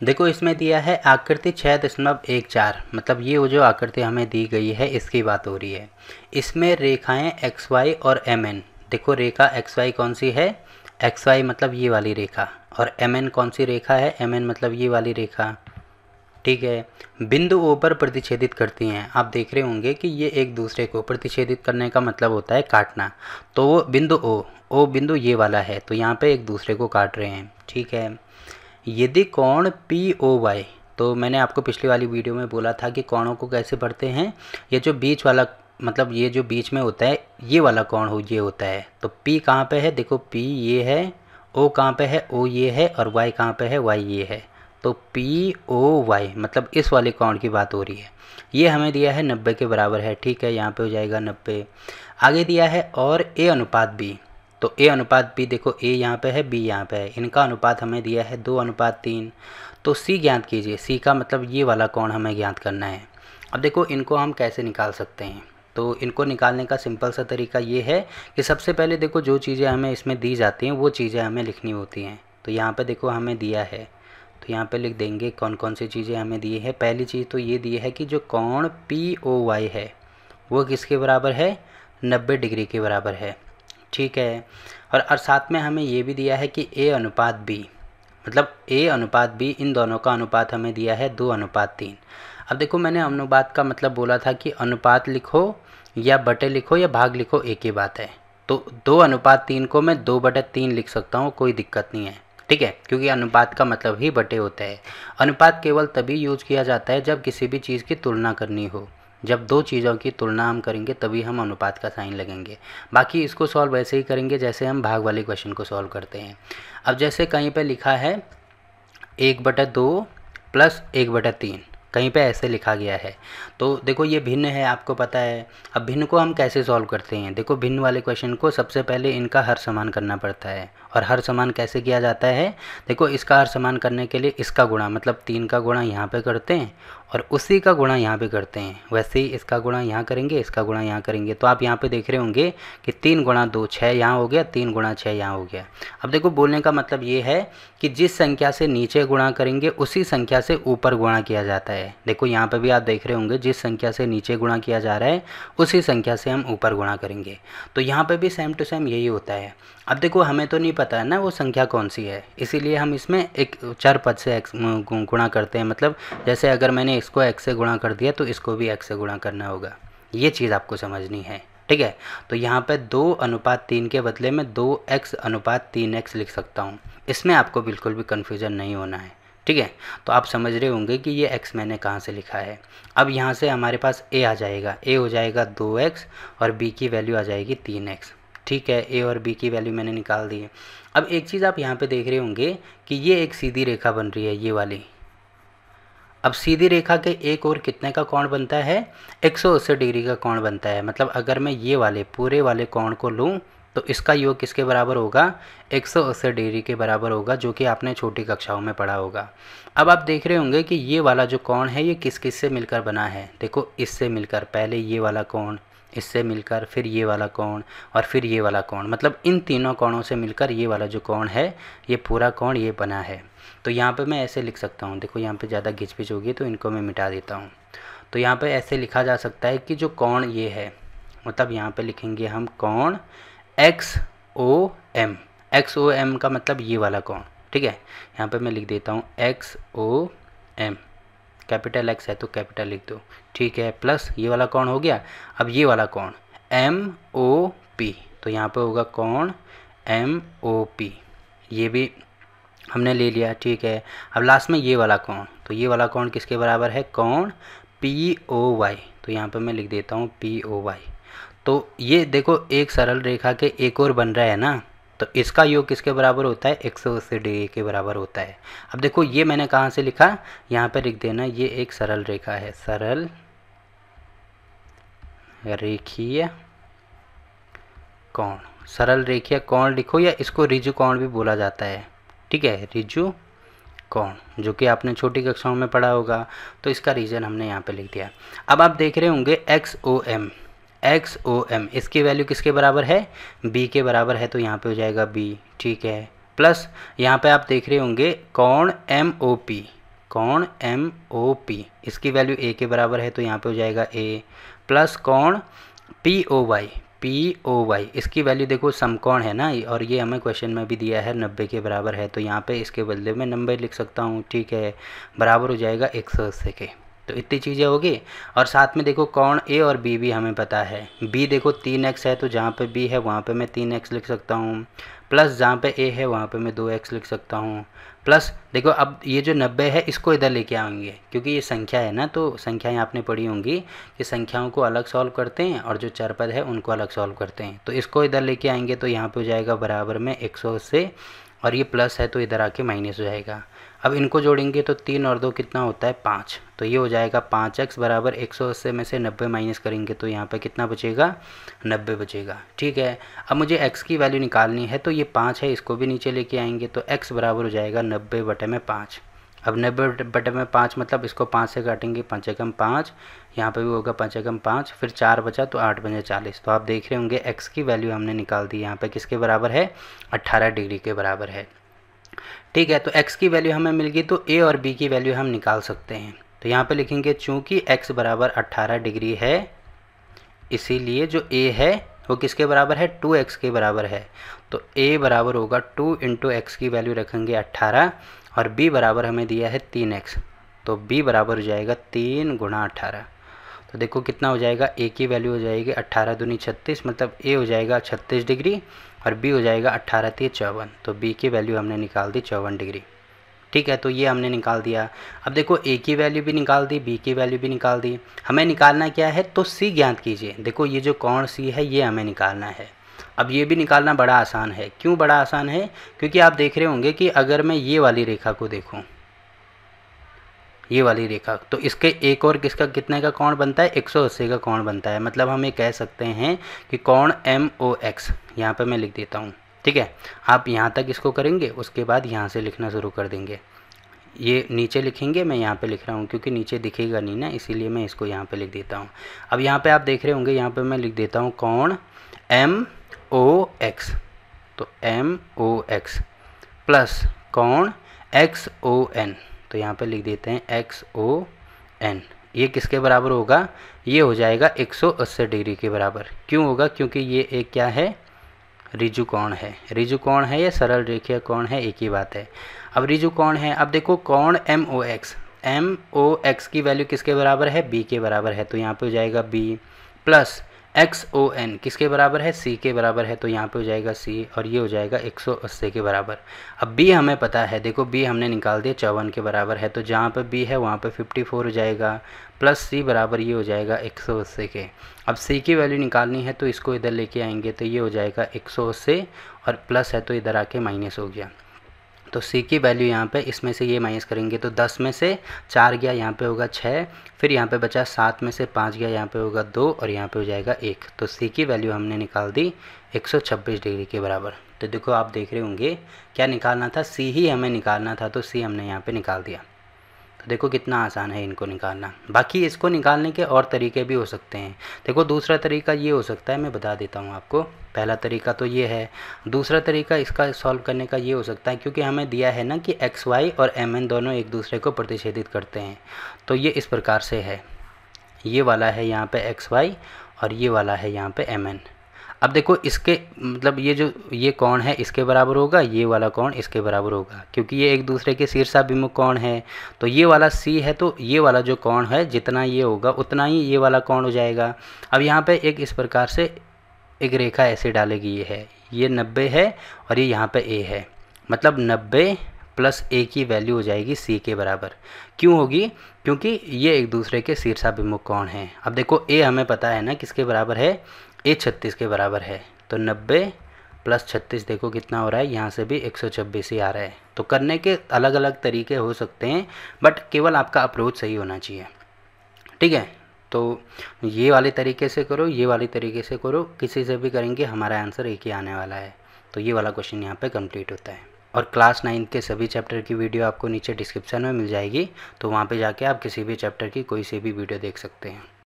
देखो इसमें दिया है आकृति 6.14, मतलब ये वो जो आकृति हमें दी गई है इसकी बात हो रही है। इसमें रेखाएं एक्स वाई और एम एन, देखो रेखा एक्स वाई कौन सी है, एक्स वाई मतलब ये वाली रेखा, और एम एन कौन सी रेखा है, एम एन मतलब ये वाली रेखा, ठीक है। बिंदु ओ पर प्रतिच्छेदित करती हैं। आप देख रहे होंगे कि ये एक दूसरे को प्रतिच्छेदित करने का मतलब होता है काटना। तो वो बिंदु ओ बिंदु ये वाला है, तो यहाँ पे एक दूसरे को काट रहे हैं, ठीक है। यदि कोण पी ओ वाई, तो मैंने आपको पिछली वाली वीडियो में बोला था कि कोणों को कैसे पढ़ते हैं, ये जो बीच वाला मतलब ये जो बीच में होता है ये वाला कोण हो ये होता है। तो पी कहाँ पे है, देखो पी ये है, ओ कहाँ पे है, ओ ये है, और वाई कहाँ पे है, वाई ये है। तो पी ओ वाई मतलब इस वाले कोण की बात हो रही है। ये हमें दिया है 90 के बराबर है, ठीक है, यहाँ पे हो जाएगा 90। आगे दिया है और ए अनुपात बी, तो ए अनुपात बी, देखो ए यहाँ पे है, बी यहाँ पे है, इनका अनुपात हमें दिया है 2:3। तो सी ज्ञात कीजिए, सी का मतलब ये वाला कोण हमें ज्ञात करना है। अब देखो इनको हम कैसे निकाल सकते हैं, तो इनको निकालने का सिंपल सा तरीका ये है कि सबसे पहले देखो जो चीज़ें हमें इसमें दी जाती हैं वो चीज़ें हमें लिखनी होती हैं। तो यहाँ पे देखो हमें दिया है, तो यहाँ पे लिख देंगे कौन कौन सी चीज़ें हमें दी है। पहली चीज़ तो ये दी है कि जो कोण पी ओ वाई है वो किसके बराबर है, 90 डिग्री के बराबर है, ठीक है। और साथ में हमें ये भी दिया है कि ए अनुपात बी, मतलब ए अनुपात बी, इन दोनों का अनुपात हमें दिया है 2:3। अब देखो मैंने अनुपात का मतलब बोला था कि अनुपात लिखो या बटे लिखो या भाग लिखो एक ही बात है। तो 2:3 को मैं 2/3 लिख सकता हूँ, कोई दिक्कत नहीं है, ठीक है, क्योंकि अनुपात का मतलब ही बटे होता है। अनुपात केवल तभी यूज किया जाता है जब किसी भी चीज़ की तुलना करनी हो, जब दो चीज़ों की तुलना हम करेंगे तभी हम अनुपात का साइन लगेंगे। बाकी इसको सॉल्व वैसे ही करेंगे जैसे हम भाग वाले क्वेश्चन को सॉल्व करते हैं। अब जैसे कहीं पे लिखा है 1/2 + 1/3, कहीं पे ऐसे लिखा गया है, तो देखो ये भिन्न है, आपको पता है। अब भिन्न को हम कैसे सॉल्व करते हैं, देखो भिन्न वाले क्वेश्चन को सबसे पहले इनका हर समान करना पड़ता है। और हर समान कैसे किया जाता है, देखो इसका हर समान करने के लिए इसका गुणा मतलब 3 का गुणा यहाँ पे करते हैं और उसी का गुणा यहाँ पे करते हैं। वैसे ही इसका गुणा यहाँ करेंगे, इसका गुणा यहाँ करेंगे। तो आप यहाँ पे देख रहे होंगे कि 3 × 2 6 यहाँ हो गया, 3 × 6 यहाँ हो गया। अब देखो बोलने का मतलब ये है कि जिस संख्या से नीचे गुणा करेंगे उसी संख्या से ऊपर गुणा किया जाता है। देखो यहाँ पे भी आप देख रहे होंगे जिस संख्या से नीचे गुणा किया जा रहा है उसी संख्या से हम ऊपर गुणा करेंगे। तो यहाँ पे भी सेम टू सेम यही होता है। अब देखो हमें तो नहीं पता है ना वो संख्या कौन सी है, इसीलिए हम इसमें एक चर पद से x गुणा करते हैं। मतलब जैसे अगर मैंने इसको x से गुणा कर दिया तो इसको भी x से गुणा करना होगा, ये चीज़ आपको समझनी है, ठीक है। तो यहाँ पे 2:3 के बदले में 2x/3x लिख सकता हूँ, इसमें आपको बिल्कुल भी कन्फ्यूज़न नहीं होना है, ठीक है। तो आप समझ रहे होंगे कि ये x मैंने कहाँ से लिखा है। अब यहाँ से हमारे पास a आ जाएगा, a हो जाएगा 2x और b की वैल्यू आ जाएगी 3x, ठीक है। a और b की वैल्यू मैंने निकाल दी है। अब एक चीज़ आप यहाँ पे देख रहे होंगे कि ये एक सीधी रेखा बन रही है, ये वाली। अब सीधी रेखा के एक और कितने का कोण बनता है, 180 डिग्री का कोण बनता है। मतलब अगर मैं ये वाले पूरे वाले कोण को लूँ तो इसका योग किसके बराबर होगा, 180 डिग्री के बराबर होगा, जो कि आपने छोटी कक्षाओं में पढ़ा होगा। अब आप देख रहे होंगे कि ये वाला जो कोण है ये किस किस से मिलकर बना है, देखो इससे मिलकर, पहले ये वाला कोण, इससे मिलकर, फिर ये वाला कोण और फिर ये वाला कोण, मतलब इन तीनों कोणों से मिलकर ये वाला जो कोण है ये पूरा कोण ये बना है। तो यहाँ पे मैं ऐसे लिख सकता हूँ, देखो यहाँ पे ज़्यादा घिचपिच होगी तो इनको मैं मिटा देता हूँ। तो यहाँ पे ऐसे लिखा जा सकता है कि जो कोण ये है, मतलब यहाँ पे लिखेंगे हम कोण XOM, XOM का मतलब ये वाला कोण, ठीक है। यहाँ पे मैं लिख देता हूँ XOM, कैपिटल X है तो कैपिटल लिख दो, ठीक है, प्लस ये वाला कोण हो गया। अब ये वाला कोण MOP, तो यहाँ पे होगा कोण MOP, ये भी हमने ले लिया, ठीक है। अब लास्ट में ये वाला कोण, तो ये वाला कोण किसके बराबर है, कोण POY, तो यहाँ पे मैं लिख देता हूँ POY। तो ये देखो एक सरल रेखा के एक और बन रहा है ना, तो इसका योग किसके बराबर होता है, 180 डिग्री के बराबर होता है। अब देखो ये मैंने कहाँ से लिखा, यहाँ पे लिख देना, ये एक सरल रेखा है, सरल रेखीय कोण, सरल रेखीय कोण लिखो या इसको ऋजु कोण भी बोला जाता है, ठीक है, ऋजु कोण, जो कि आपने छोटी कक्षाओं में पढ़ा होगा। तो इसका रीजन हमने यहाँ पे लिख दिया। अब आप देख रहे होंगे XOM, इसकी वैल्यू किसके बराबर है, b के बराबर है, तो यहाँ पे हो जाएगा b, ठीक है, प्लस यहाँ पे आप देख रहे होंगे कोण MOP, कोण MOP इसकी वैल्यू a के बराबर है तो यहाँ पे हो जाएगा a, प्लस कोण POY इसकी वैल्यू देखो समकोण है ना, और ये हमें क्वेश्चन में भी दिया है 90 के बराबर है, तो यहाँ पे इसके बदले में 90 लिख सकता हूँ, ठीक है, बराबर हो जाएगा 180 के। तो इतनी चीज़ें होगी। और साथ में देखो कोण A और B भी हमें पता है। B देखो 3x है तो जहाँ पे B है वहाँ पे मैं 3x लिख सकता हूँ, प्लस जहाँ पे A है वहाँ पे मैं 2x लिख सकता हूँ, प्लस देखो अब ये जो 90 है इसको इधर लेके आएंगे क्योंकि ये संख्या है ना, तो संख्याएं आपने पढ़ी होंगी कि संख्याओं को अलग सॉल्व करते हैं और जो चरपद है उनको अलग सॉल्व करते हैं। तो इसको इधर लेके आएंगे तो यहाँ पे हो जाएगा बराबर में 180 और ये प्लस है तो इधर आके माइनस हो जाएगा। अब इनको जोड़ेंगे तो 3 और 2 कितना होता है 5, तो ये हो जाएगा 5x बराबर 180 में से 90 माइनस करेंगे तो यहाँ पे कितना बचेगा 90 बचेगा, ठीक है। अब मुझे x की वैल्यू निकालनी है तो ये 5 है, इसको भी नीचे लेके आएंगे तो x बराबर हो जाएगा 90/5। अब 90/5 मतलब इसको 5 से काटेंगे, 5 एकम 5, यहाँ पे भी होगा 5 एकम 5, फिर 4 बचा तो 8 बजे 40। तो आप देख रहे होंगे x की वैल्यू हमने निकाल दी, यहाँ पे किसके बराबर है 18 डिग्री के बराबर है, ठीक है। तो x की वैल्यू हमें मिल गई तो a और b की वैल्यू हम निकाल सकते हैं। तो यहाँ पे लिखेंगे चूँकि x बराबर 18 डिग्री है इसीलिए जो a है वो किसके बराबर है 2x के बराबर है, तो a बराबर होगा 2 × x की वैल्यू रखेंगे 18 और b बराबर हमें दिया है 3x, तो b बराबर हो जाएगा 3 × 18। तो देखो कितना हो जाएगा, a की वैल्यू हो जाएगी 18 दूनी 36, मतलब a हो जाएगा 36 डिग्री और b हो जाएगा 18 × 54, तो b की वैल्यू हमने निकाल दी 54 डिग्री, ठीक है। तो ये हमने निकाल दिया। अब देखो a की वैल्यू भी निकाल दी, b की वैल्यू भी निकाल दी, हमें निकालना क्या है तो c ज्ञात कीजिए। देखो ये जो कोण c है ये हमें निकालना है। अब ये भी निकालना बड़ा आसान है। क्यों बड़ा आसान है, क्योंकि आप देख रहे होंगे कि अगर मैं ये वाली रेखा को देखूं, ये वाली रेखा, तो इसके एक और किसका कितने का कोण बनता है 180 का कोण बनता है। मतलब हम ये कह सकते हैं कि कोण MOX, यहाँ पे मैं लिख देता हूँ, ठीक है। आप यहाँ तक इसको करेंगे उसके बाद यहाँ से लिखना शुरू कर देंगे। ये नीचे लिखेंगे, मैं यहाँ पे लिख रहा हूँ क्योंकि नीचे दिखेगा नहीं ना, इसीलिए मैं इसको यहाँ पे लिख देता हूँ। अब यहाँ पे आप देख रहे होंगे, यहाँ पे मैं लिख देता हूँ कोण MOX, तो MOX प्लस कोण XON, तो यहाँ पे लिख देते हैं XON। ये किसके बराबर होगा, ये हो जाएगा 180 डिग्री के बराबर। क्यों होगा, क्योंकि ये एक क्या है ऋजु कोण है। ऋजु कोण है या सरल रेखीय कोण है, एक ही बात है। अब ऋजु कोण है। अब देखो कोण MOX की वैल्यू किसके बराबर है b के बराबर है, तो यहाँ पे हो जाएगा b प्लस XON किसके बराबर है c के बराबर है, तो यहाँ पे हो जाएगा c और ये हो जाएगा 180 के बराबर। अब b हमें पता है, देखो b हमने निकाल दिया 54 के बराबर है, तो जहाँ पे b है वहाँ पे 54 हो जाएगा, प्लस c बराबर ये हो जाएगा 180 के। अब c की वैल्यू निकालनी है तो इसको इधर लेके आएंगे, तो ये हो जाएगा 180 और प्लस है तो इधर आके माइनस हो गया। तो c की वैल्यू यहाँ पे इसमें से ये माइनस करेंगे तो 10 में से 4 गया, यहाँ पे होगा 6, फिर यहाँ पे बचा 7 में से 5 गया, यहाँ पे होगा 2 और यहाँ पे हो जाएगा 1। तो c की वैल्यू हमने निकाल दी 126 डिग्री के बराबर। तो देखो आप देख रहे होंगे क्या निकालना था, c ही हमें निकालना था, तो c हमने यहाँ पे निकाल दिया। तो देखो कितना आसान है इनको निकालना। बाकी इसको निकालने के और तरीके भी हो सकते हैं। देखो दूसरा तरीका ये हो सकता है, मैं बता देता हूँ आपको। पहला तरीका तो ये है, दूसरा तरीका इसका सॉल्व करने का ये हो सकता है, क्योंकि हमें दिया है ना कि XY और MN दोनों एक दूसरे को प्रतिच्छेदित करते हैं। तो ये इस प्रकार से है, ये वाला है यहाँ पे XY और ये वाला है यहाँ पे MN। अब देखो इसके मतलब ये जो ये कोण है इसके बराबर होगा, ये वाला कोण इसके बराबर होगा, क्योंकि ये एक दूसरे के शीर्षाभिमुख कोण है। तो ये वाला C है, तो ये वाला जो कोण है जितना ये होगा उतना ही ये वाला कोण हो जाएगा। अब यहाँ पे एक इस प्रकार से एक रेखा ऐसे डालेगी, ये 90 है और ये यहाँ पे A है, मतलब 90 प्लस A की वैल्यू हो जाएगी C के बराबर। क्यों होगी, क्योंकि ये एक दूसरे के शीर्षाभिमुख कोण हैं। अब देखो A हमें पता है ना किसके बराबर है, A 36 के बराबर है, तो 90 प्लस 36 देखो कितना हो रहा है, यहाँ से भी 126 ही आ रहा है। तो करने के अलग अलग तरीके हो सकते हैं, बट केवल आपका अप्रोच सही होना चाहिए, ठीक है। तो ये वाले तरीके से करो, ये वाले तरीके से करो, किसी से भी करेंगे हमारा आंसर एक ही आने वाला है। तो ये वाला क्वेश्चन यहाँ पे कंप्लीट होता है। और क्लास 9 के सभी चैप्टर की वीडियो आपको नीचे डिस्क्रिप्शन में मिल जाएगी, तो वहाँ पे जाके आप किसी भी चैप्टर की कोई सी भी वीडियो देख सकते हैं।